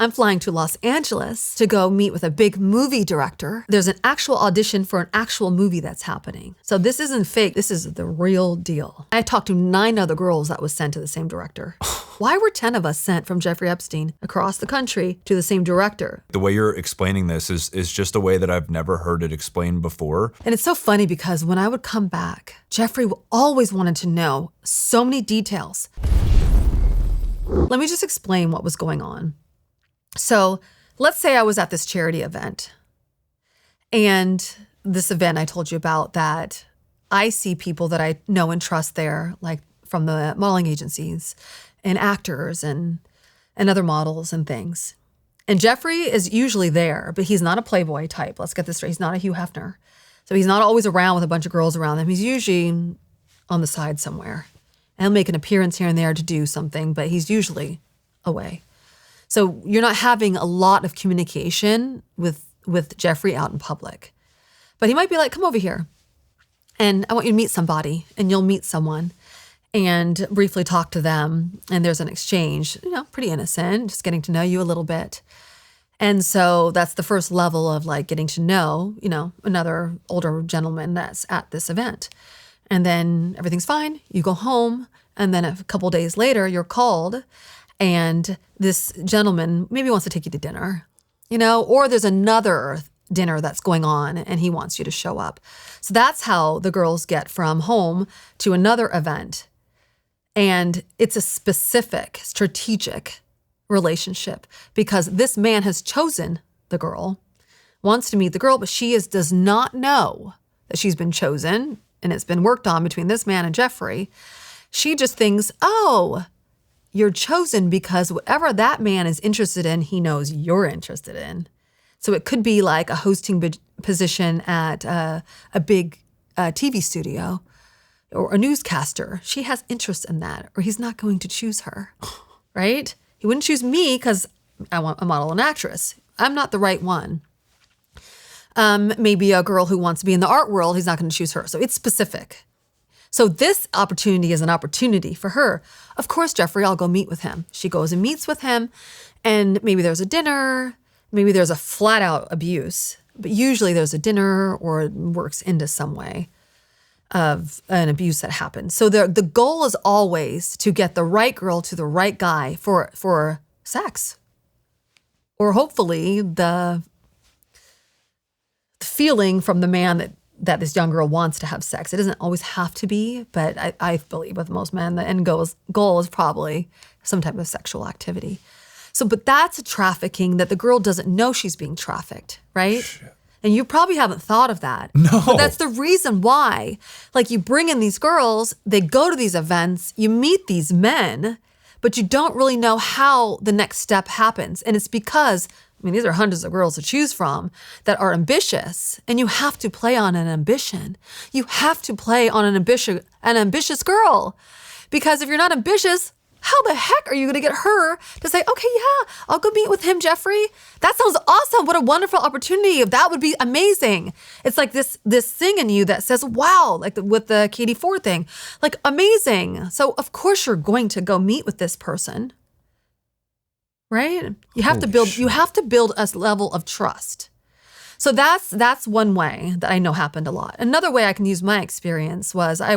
I'm flying to Los Angeles to go meet with a big movie director. There's an actual audition for an actual movie that's happening. So this isn't fake. This is the real deal. I talked to 9 other girls that was sent to the same director. Why were 10 of us sent from Jeffrey Epstein across the country to the same director? The way you're explaining this is just a way that I've never heard it explained before. And it's so funny because when I would come back, Jeffrey always wanted to know so many details. Let me just explain what was going on. So let's say I was at this charity event, and this event I told you about that I see people that I know and trust there, like from the modeling agencies and actors and other models and things. And Jeffrey is usually there, but he's not a playboy type. Let's get this straight. He's not a Hugh Hefner. So he's not always around with a bunch of girls around him. He's usually on the side somewhere. And he'll make an appearance here and there to do something, but he's usually away. So you're not having a lot of communication with Jeffrey out in public. But he might be like, come over here, and I want you to meet somebody, and you'll meet someone and briefly talk to them. And there's an exchange, pretty innocent, just getting to know you a little bit. And so that's the first level of like getting to know, another older gentleman that's at this event. And then everything's fine. You go home. And then a couple days later, you're called. And this gentleman maybe wants to take you to dinner, or there's another dinner that's going on and he wants you to show up. So that's how the girls get from home to another event. And it's a specific, strategic relationship because this man has chosen the girl, wants to meet the girl, but does not know that she's been chosen and it's been worked on between this man and Jeffrey. She just thinks, oh, you're chosen because whatever that man is interested in, he knows you're interested in. So it could be like a hosting position at a big TV studio or a newscaster. She has interest in that, or he's not going to choose her, right? He wouldn't choose me because I want a model and actress. I'm not the right one. Maybe a girl who wants to be in the art world, he's not going to choose her. So it's specific. So this opportunity is an opportunity for her. Of course, Jeffrey, I'll go meet with him. She goes and meets with him, and maybe there's a dinner, maybe there's a flat out abuse, but usually there's a dinner or it works into some way of an abuse that happens. So the goal is always to get the right girl to the right guy for sex, or hopefully the feeling from the man that this young girl wants to have sex. It doesn't always have to be, but I believe with most men, the end goal is probably some type of sexual activity. So, but that's a trafficking that the girl doesn't know she's being trafficked, right? Shit. And you probably haven't thought of that. No. But that's the reason why. Like you bring in these girls, they go to these events, you meet these men, but you don't really know how the next step happens. And it's because, these are hundreds of girls to choose from that are ambitious, and you have to play on an ambition. You have to play on an ambitious girl, because if you're not ambitious, how the heck are you going to get her to say, okay, yeah, I'll go meet with him, Jeffrey? That sounds awesome. What a wonderful opportunity. That would be amazing. It's like this thing in you that says, wow, like with the Katie Ford thing, like amazing. So of course you're going to go meet with this person. Right? You have to build a level of trust. So that's one way that I know happened a lot. Another way I can use my experience was I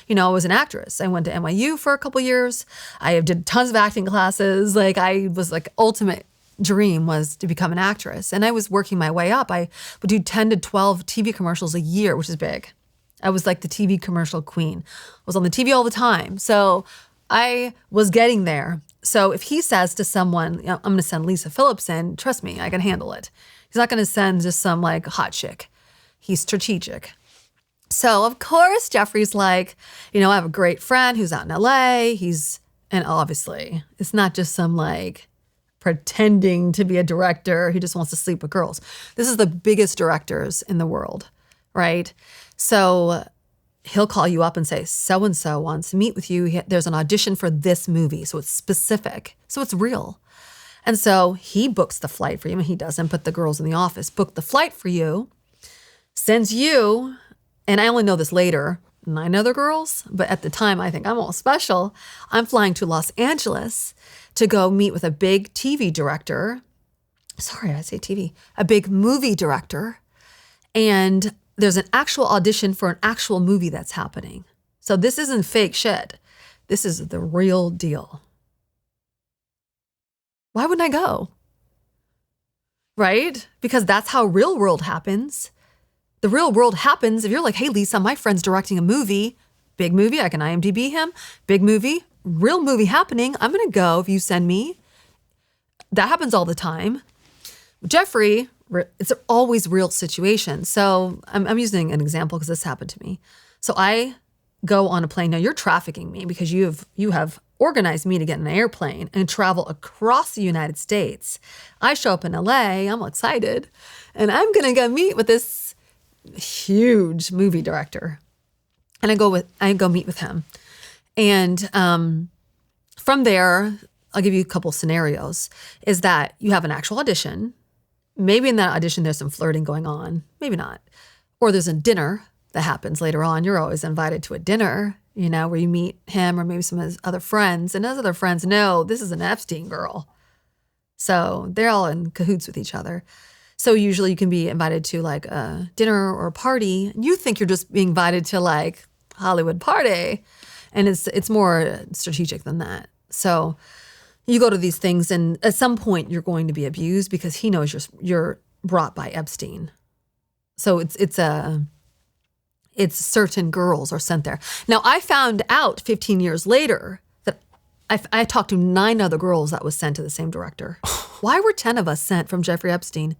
was an actress. I went to NYU for a couple years. I did tons of acting classes. Like I was like ultimate dream was to become an actress. And I was working my way up. I would do 10 to 12 TV commercials a year, which is big. I was like the TV commercial queen. I was on the TV all the time. So I was getting there. So if he says to someone, I'm going to send Lisa Phillips in, trust me, I can handle it. He's not going to send just some like hot chick. He's strategic. So of course, Jeffrey's like, I have a great friend who's out in LA. And obviously it's not just some like pretending to be a director who just wants to sleep with girls. This is the biggest directors in the world, right? So he'll call you up and say, so-and-so wants to meet with you. There's an audition for this movie. So it's specific. So it's real. And so he books the flight for you. He doesn't, but the girls in the office book the flight for you, sends you, and I only know this later, 9 other girls, but at the time I think I'm all special. I'm flying to Los Angeles to go meet with a big TV director sorry, I say TV, a big movie director, and there's an actual audition for an actual movie that's happening. So this isn't fake shit. This is the real deal. Why wouldn't I go? Right? Because that's how real world happens. The real world happens if you're like, hey, Lisa, my friend's directing a movie, big movie, I can IMDb him, big movie, real movie happening. I'm going to go if you send me. That happens all the time. Jeffrey, it's always real situations. So I'm using an example because this happened to me. So I go on a plane. Now you're trafficking me because you have organized me to get in an airplane and travel across the United States. I show up in LA, I'm all excited, and I'm gonna go meet with this huge movie director. And I go meet with him. And from there, I'll give you a couple scenarios, is that you have an actual audition. Maybe in that audition there's some flirting going on, maybe not. Or there's a dinner that happens later on. You're always invited to a dinner, where you meet him or maybe some of his other friends. And those other friends know this is an Epstein girl. So they're all in cahoots with each other. So usually you can be invited to like a dinner or a party. And you think you're just being invited to like Hollywood party. And it's more strategic than that. So you go to these things and at some point you're going to be abused because he knows you're brought by Epstein. So it's certain girls are sent there. Now, I found out 15 years later that I talked to 9 other girls that was sent to the same director. Why were 10 of us sent from Jeffrey Epstein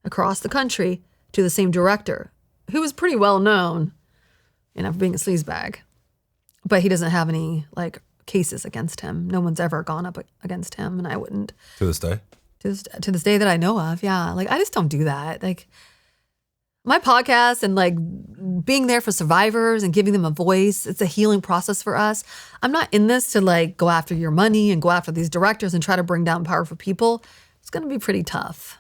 across the country to the same director, who was pretty well known, for being a sleazebag? But he doesn't have any, cases against him. No one's ever gone up against him, and I wouldn't. To this day? To this day that I know of, yeah. I just don't do that. My podcast and being there for survivors and giving them a voice, it's a healing process for us. I'm not in this to go after your money and go after these directors and try to bring down powerful people. It's going to be pretty tough.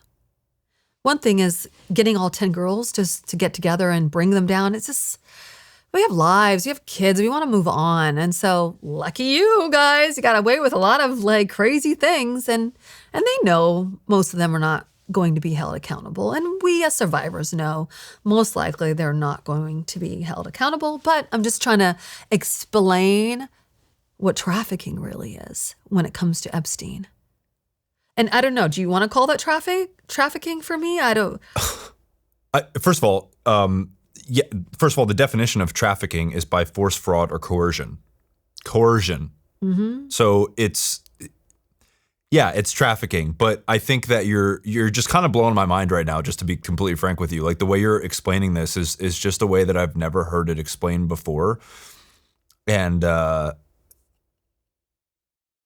One thing is getting all 10 girls just to get together and bring them down. It's just, we have lives, we have kids, we want to move on. And so lucky you guys, you got away with a lot of crazy things and they know most of them are not going to be held accountable. And we as survivors know most likely they're not going to be held accountable. But I'm just trying to explain what trafficking really is when it comes to Epstein. And I don't know, do you want to call that trafficking for me? I don't. First of all, the definition of trafficking is by force, fraud, or coercion. Coercion. Mm-hmm. So it's trafficking, but I think that you're just kind of blowing my mind right now, just to be completely frank with you. The way you're explaining this is just a way that I've never heard it explained before. And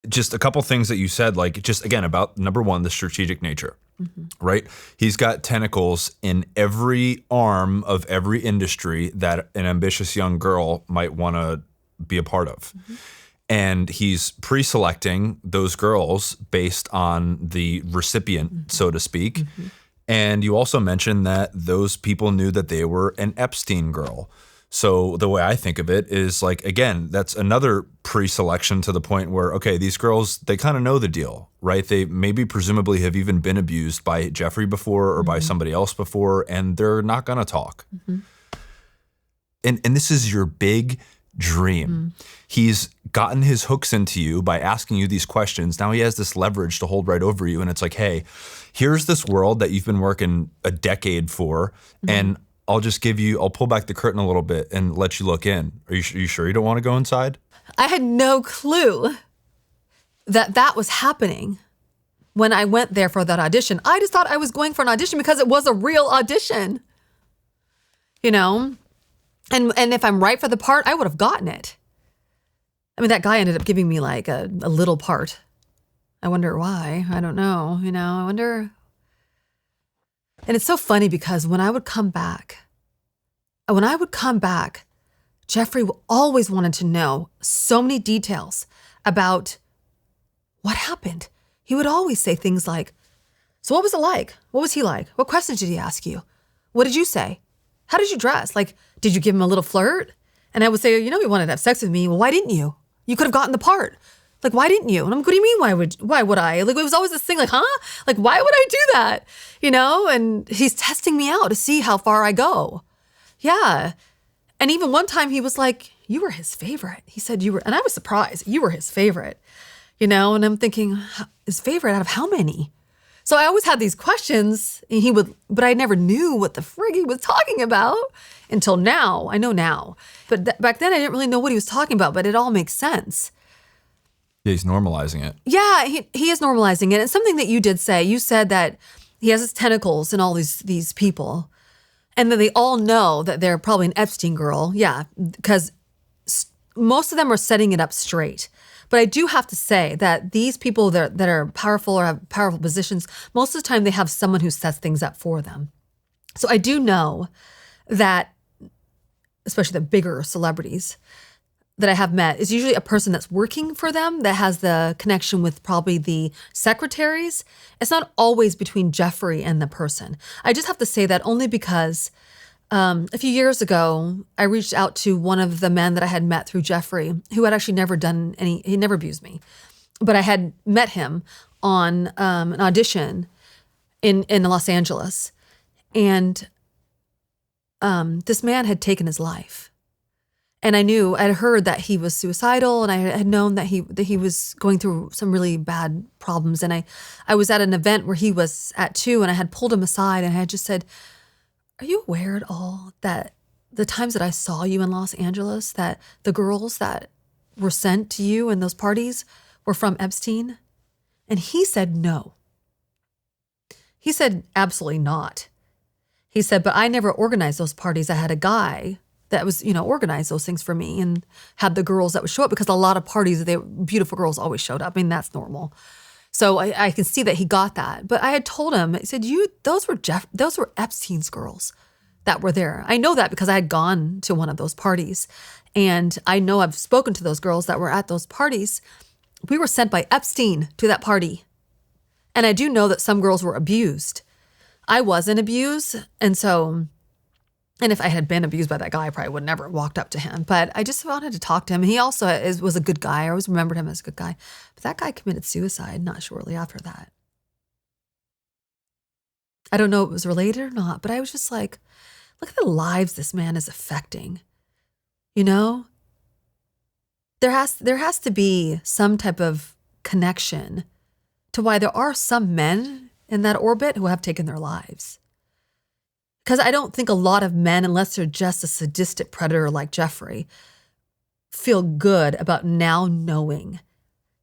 just a couple things that you said, just again about number one, the strategic nature, mm-hmm. right? He's got tentacles in every arm of every industry that an ambitious young girl might want to be a part of. Mm-hmm. And he's pre-selecting those girls based on the recipient, mm-hmm. so to speak. Mm-hmm. And you also mentioned that those people knew that they were an Epstein girl. So the way I think of it is again, that's another pre-selection to the point where, okay, these girls, they kind of know the deal, right? They maybe presumably have even been abused by Jeffrey before or mm-hmm. by somebody else before, and they're not going to talk. Mm-hmm. And this is your big dream. Mm. He's gotten his hooks into you by asking you these questions. Now he has this leverage to hold right over you. And it's hey, here's this world that you've been working a decade for. Mm-hmm. And I'll pull back the curtain a little bit and let you look in. Are you sure you don't want to go inside? I had no clue that was happening when I went there for that audition. I just thought I was going for an audition because it was a real audition, And if I'm right for the part, I would have gotten it. I mean, that guy ended up giving me a little part. I wonder why. I don't know. I wonder. And it's so funny because when I would come back, Jeffrey always wanted to know so many details about what happened. He would always say things like, so what was it like? What was he like? What questions did he ask you? What did you say? How did you dress? Did you give him a little flirt? And I would say, he wanted to have sex with me. Well, why didn't you? You could have gotten the part. Like, why didn't you? And I'm like, what do you mean, why would I? Like, it was always this thing like, huh? Like, why would I do that? And he's testing me out to see how far I go. Yeah. And even one time he was like, you were his favorite. He said you were, and I was surprised. You were his favorite, and I'm thinking, his favorite out of how many? So I always had these questions, and but I never knew what the frig he was talking about until now. I know now. But back then I didn't really know what he was talking about, but it all makes sense. Yeah, he's normalizing it. Yeah, he is normalizing it. And something that you did say, you said that he has his tentacles in all these people, and then they all know that they're probably an Epstein girl. Yeah, because most of them are setting it up straight. But I do have to say that these people that are powerful or have powerful positions, most of the time they have someone who sets things up for them. So I do know that, especially the bigger celebrities that I have met, is usually a person that's working for them that has the connection with probably the secretaries. It's not always between Jeffrey and the person. I just have to say that only because a few years ago, I reached out to one of the men that I had met through Jeffrey, who had actually never he never abused me. But I had met him on an audition in Los Angeles. And this man had taken his life. And I'd heard that he was suicidal, and I had known that he was going through some really bad problems. And I was at an event where he was at too, and I had pulled him aside and I had just said, are you aware at all that the times that I saw you in Los Angeles, that the girls that were sent to you in those parties were from Epstein? And he said no. He said absolutely not. He said, but I never organized those parties. I had a guy that was, organized those things for me and had the girls that would show up, because a lot of parties, beautiful girls always showed up. I mean, that's normal. So I can see that he got that. But I had told him, I said, those were Epstein's girls that were there. I know that because I had gone to one of those parties. And I know I've spoken to those girls that were at those parties. We were sent by Epstein to that party. And I do know that some girls were abused. I wasn't abused. And if I had been abused by that guy, I probably would never have walked up to him. But I just wanted to talk to him. He also was a good guy. I always remembered him as a good guy. But that guy committed suicide not shortly after that. I don't know if it was related or not, but I was just like, look at the lives this man is affecting. There has to be some type of connection to why there are some men in that orbit who have taken their lives. Because I don't think a lot of men, unless they're just a sadistic predator like Jeffrey, feel good about now knowing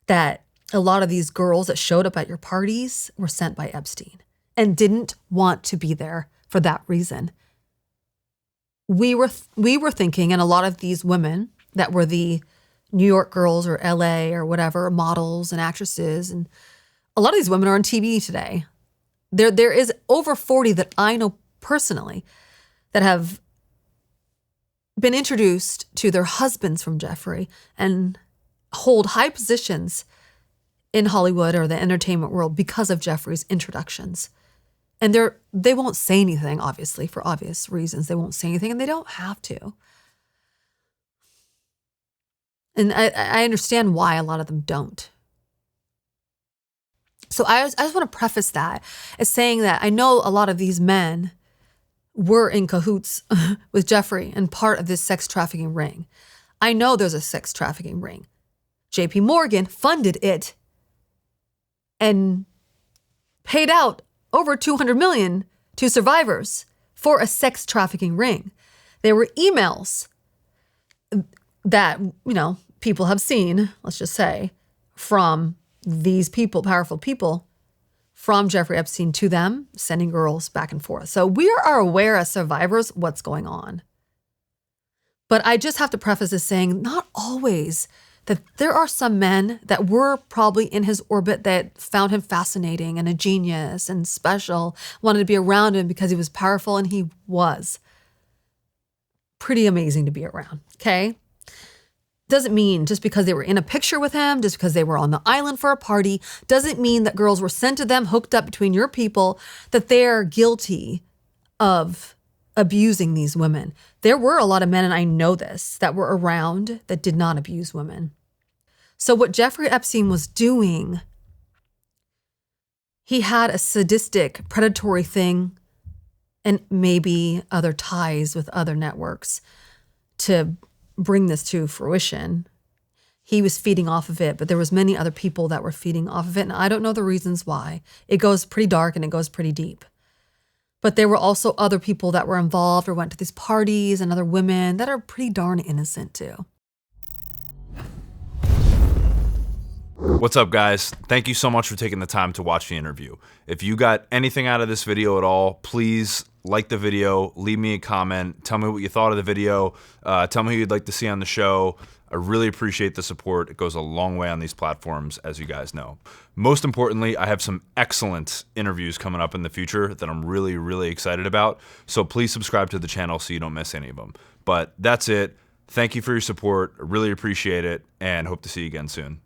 that a lot of these girls that showed up at your parties were sent by Epstein and didn't want to be there for that reason. We were thinking, and a lot of these women that were the New York girls or LA or whatever, models and actresses, and a lot of these women are on TV today. There is over 40 that I know personally that have been introduced to their husbands from Jeffrey and hold high positions in Hollywood or the entertainment world because of Jeffrey's introductions. And they won't say anything, obviously, for obvious reasons. They won't say anything, and they don't have to. And I understand why a lot of them don't. So I just want to preface that as saying that I know a lot of these men were in cahoots with Jeffrey and part of this sex trafficking ring. I know there's a sex trafficking ring. JP Morgan funded it and paid out over $200 million to survivors for a sex trafficking ring. There were emails that, people have seen, let's just say, from these people, powerful people, from Jeffrey Epstein to them, sending girls back and forth. So we are aware as survivors what's going on. But I just have to preface this saying, not always, that there are some men that were probably in his orbit that found him fascinating and a genius and special, wanted to be around him because he was powerful, and he was pretty amazing to be around, okay? Doesn't mean just because they were in a picture with him, just because they were on the island for a party, doesn't mean that girls were sent to them, hooked up between your people, that they're guilty of abusing these women. There were a lot of men, and I know this, that were around that did not abuse women. So what Jeffrey Epstein was doing, he had a sadistic, predatory thing and maybe other ties with other networks to bring this to fruition. He was feeding off of it, but there was many other people that were feeding off of it. And I don't know the reasons why. It goes pretty dark and it goes pretty deep. But there were also other people that were involved or went to these parties and other women that are pretty darn innocent too. What's up, guys? Thank you so much for taking the time to watch the interview. If you got anything out of this video at all, please like the video, leave me a comment, tell me what you thought of the video, tell me who you'd like to see on the show. I really appreciate the support. It goes a long way on these platforms, as you guys know. Most importantly, I have some excellent interviews coming up in the future that I'm really, really excited about. So please subscribe to the channel so you don't miss any of them. But that's it. Thank you for your support. I really appreciate it and hope to see you again soon.